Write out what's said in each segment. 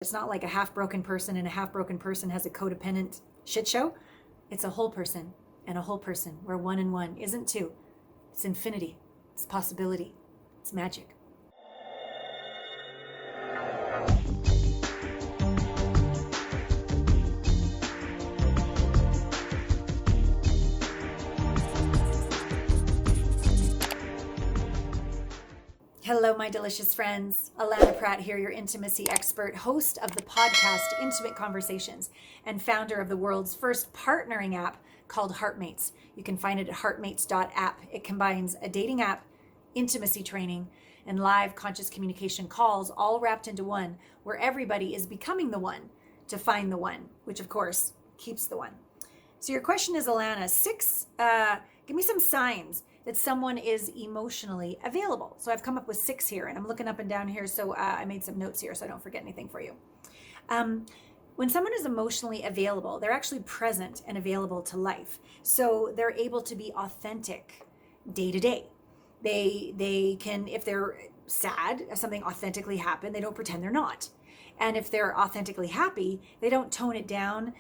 It's not like a half-broken person and a half-broken person has a codependent shit show. It's a whole person and a whole person where one and one isn't two. It's infinity. It's possibility. It's magic. Hello, my delicious friends. Allana Pratt here, your intimacy expert, host of the podcast Intimate Conversations, and founder of the world's first partnering app called Heartmates. You can find it at heartmates.app. It combines a dating app, intimacy training, and live conscious communication calls all wrapped into one, where everybody is becoming the one to find the one, which of course keeps the one. So your question is, Allana, give me some signs that someone is emotionally available. So I've come up with 6 here, and I'm looking up and down here, so I made some notes here so I don't forget anything for you. When someone is emotionally available, they're actually present and available to life. So they're able to be authentic day to day. They can, if they're sad, if something authentically happened, they don't pretend they're not. And if they're authentically happy, they don't tone it down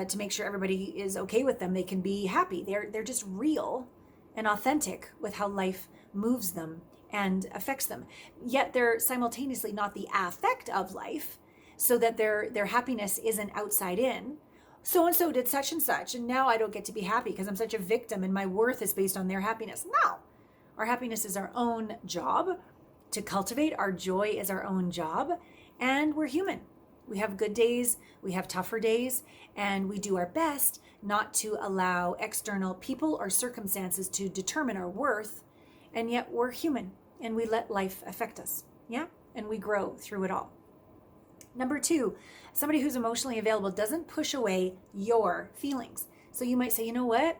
to make sure everybody is okay with them. They can be happy. They're just real and authentic with how life moves them and affects them. Yet they're simultaneously not the affect of life, so that their happiness isn't outside in. So-and-so did such and such, and now I don't get to be happy because I'm such a victim and my worth is based on their happiness. No, our happiness is our own job to cultivate. Our joy is our own job, and we're human. We have good days, we have tougher days, and we do our best not to allow external people or circumstances to determine our worth. And yet we're human and we let life affect us. Yeah. And we grow through it all. Number 2, somebody who's emotionally available doesn't push away your feelings. So you might say, you know what?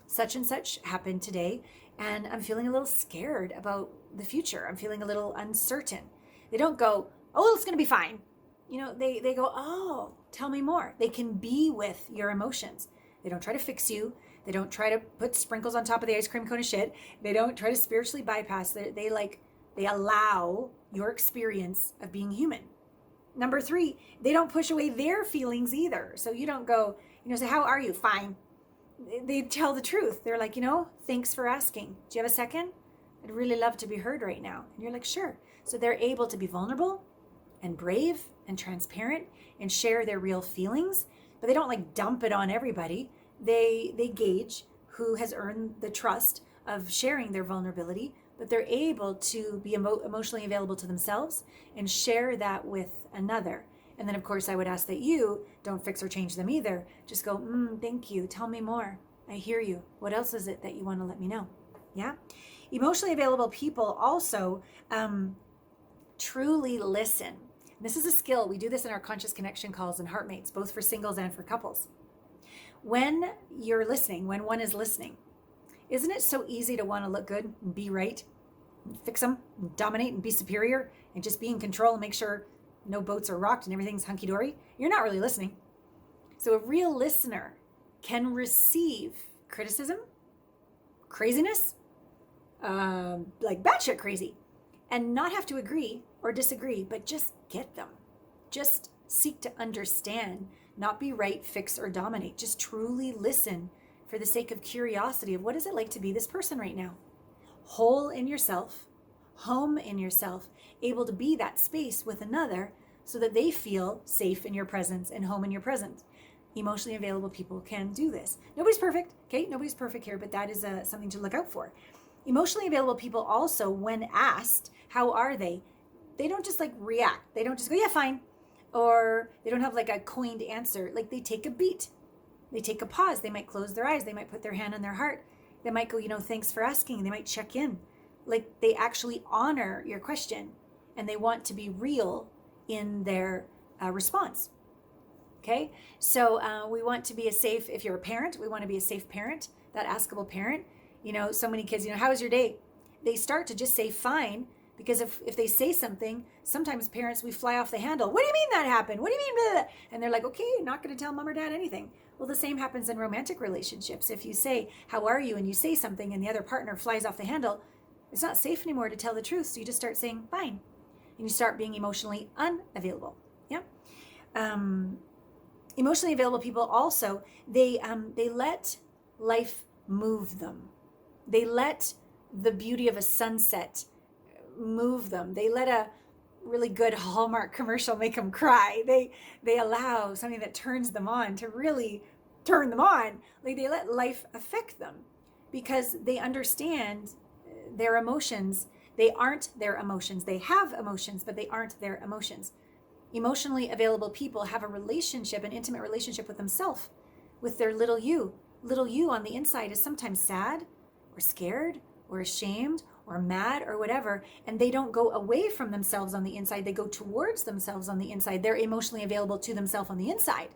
Such and such happened today, and I'm feeling a little scared about the future. I'm feeling a little uncertain. They don't go, oh, it's going to be fine. You know, they go, oh, tell me more. They can be with your emotions. They don't try to fix you. They don't try to put sprinkles on top of the ice cream cone of shit. They don't try to spiritually bypass. They allow your experience of being human. Number 3, they don't push away their feelings either. So you don't go, say, how are you? Fine. They tell the truth. They're like, thanks for asking. Do you have a second? I'd really love to be heard right now. And you're like, sure. So they're able to be vulnerable and brave and transparent and share their real feelings, but they don't dump it on everybody. They gauge who has earned the trust of sharing their vulnerability, but they're able to be emotionally available to themselves and share that with another. And then of course I would ask that you don't fix or change them either. Just go, thank you. Tell me more. I hear you. What else is it that you want to let me know? Yeah. Emotionally available people also truly listen. This is a skill. We do this in our conscious connection calls and Heartmates, both for singles and for couples. When you're listening, when one is listening, isn't it so easy to want to look good and be right, and fix them, and dominate and be superior, and just be in control and make sure no boats are rocked and everything's hunky-dory? You're not really listening. So a real listener can receive criticism, craziness, like batshit crazy, and not have to agree or disagree, but just get them. Just seek to understand, not be right, fix, or dominate. Just truly listen for the sake of curiosity of what is it like to be this person right now? Whole in yourself, home in yourself, able to be that space with another so that they feel safe in your presence and home in your presence. Emotionally available people can do this. Nobody's perfect, okay? Nobody's perfect here, but that is something to look out for. Emotionally available people also, when asked, how are they? They don't just react. They don't just go, yeah, fine. Or they don't have a coined answer. They take a beat. They take a pause. They might close their eyes. They might put their hand on their heart. They might go, thanks for asking. They might check in. They actually honor your question and they want to be real in their response. Okay. So we want to be if you're a parent, we want to be a safe parent, that askable parent. So many kids, how was your day? They start to just say fine. Because if they say something, sometimes parents, we fly off the handle. What do you mean that happened? What do you mean? Blah, blah, blah? And they're like, okay, not going to tell mom or dad anything. Well, the same happens in romantic relationships. If you say, how are you? And you say something and the other partner flies off the handle, it's not safe anymore to tell the truth. So you just start saying fine. And you start being emotionally unavailable. Yeah. Emotionally available people also, they let life move them. They let the beauty of a sunset move them. They let a really good Hallmark commercial make them cry. They allow something that turns them on to really turn them on. Like, they let life affect them because they understand their emotions. They aren't their emotions. They have emotions, but they aren't their emotions. Emotionally available people have a relationship, an intimate relationship with themselves, with their little you. Little you on the inside is sometimes sad or scared or ashamed or mad or whatever, and they don't go away from themselves on the inside. They go towards themselves on the inside. They're emotionally available to themselves on the inside.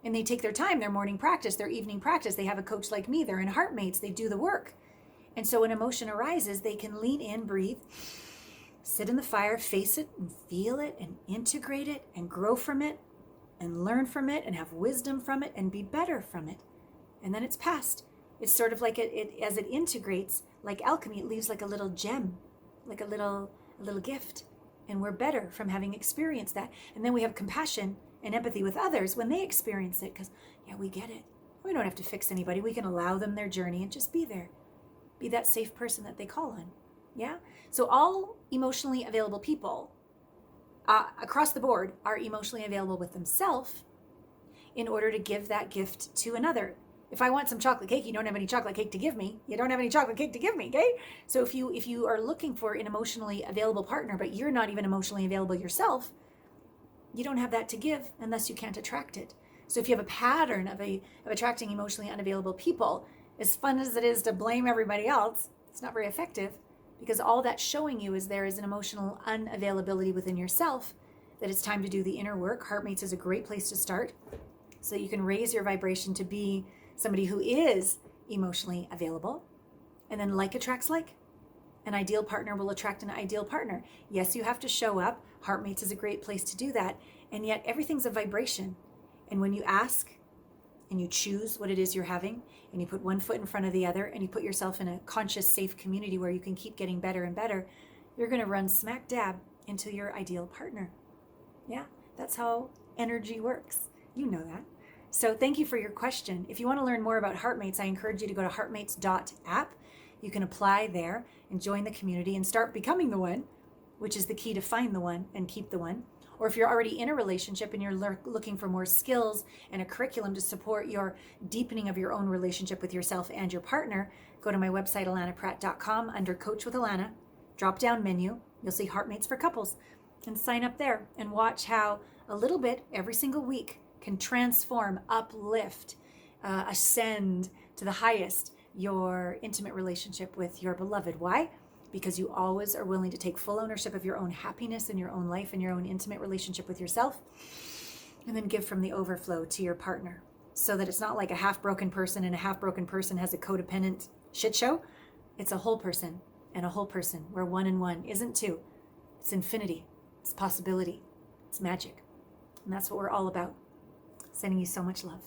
And they take their time, their morning practice, their evening practice. They have a coach like me. They're in Heartmates. They do the work. And so when emotion arises, they can lean in, breathe, sit in the fire, face it and feel it and integrate it and grow from it and learn from it and have wisdom from it and be better from it. And then it's past. It's sort of like it as it integrates, like alchemy, it leaves like a little gem, like a little gift. And we're better from having experienced that. And then we have compassion and empathy with others when they experience it, because, yeah, we get it. We don't have to fix anybody. We can allow them their journey and just be there. Be that safe person that they call on. Yeah? So all emotionally available people across the board are emotionally available with themselves in order to give that gift to another. If I want some chocolate cake, you don't have any chocolate cake to give me. You don't have any chocolate cake to give me, okay? So if you are looking for an emotionally available partner, but you're not even emotionally available yourself, you don't have that to give unless you can't attract it. So if you have a pattern of attracting emotionally unavailable people, as fun as it is to blame everybody else, it's not very effective, because all that's showing you is there is an emotional unavailability within yourself, that it's time to do the inner work. Heartmates is a great place to start so you can raise your vibration to be somebody who is emotionally available. And then like attracts like. An ideal partner will attract an ideal partner. Yes, you have to show up. Heartmates is a great place to do that. And yet everything's a vibration. And when you ask and you choose what it is you're having, and you put one foot in front of the other, and you put yourself in a conscious, safe community where you can keep getting better and better, you're going to run smack dab into your ideal partner. Yeah, that's how energy works. You know that. So thank you for your question. If you want to learn more about Heartmates, I encourage you to go to heartmates.app. You can apply there and join the community and start becoming the one, which is the key to find the one and keep the one. Or if you're already in a relationship and you're looking for more skills and a curriculum to support your deepening of your own relationship with yourself and your partner, go to my website, allanapratt.com, under Coach with Allana, drop-down menu. You'll see Heartmates for Couples, and sign up there and watch how a little bit every single week can transform, uplift, ascend to the highest your intimate relationship with your beloved. Why? Because you always are willing to take full ownership of your own happiness and your own life and your own intimate relationship with yourself, and then give from the overflow to your partner, so that it's not like a half-broken person and a half-broken person has a codependent shit show. It's a whole person and a whole person, where one and one isn't two. It's infinity. It's possibility. It's magic. And that's what we're all about. Sending you so much love.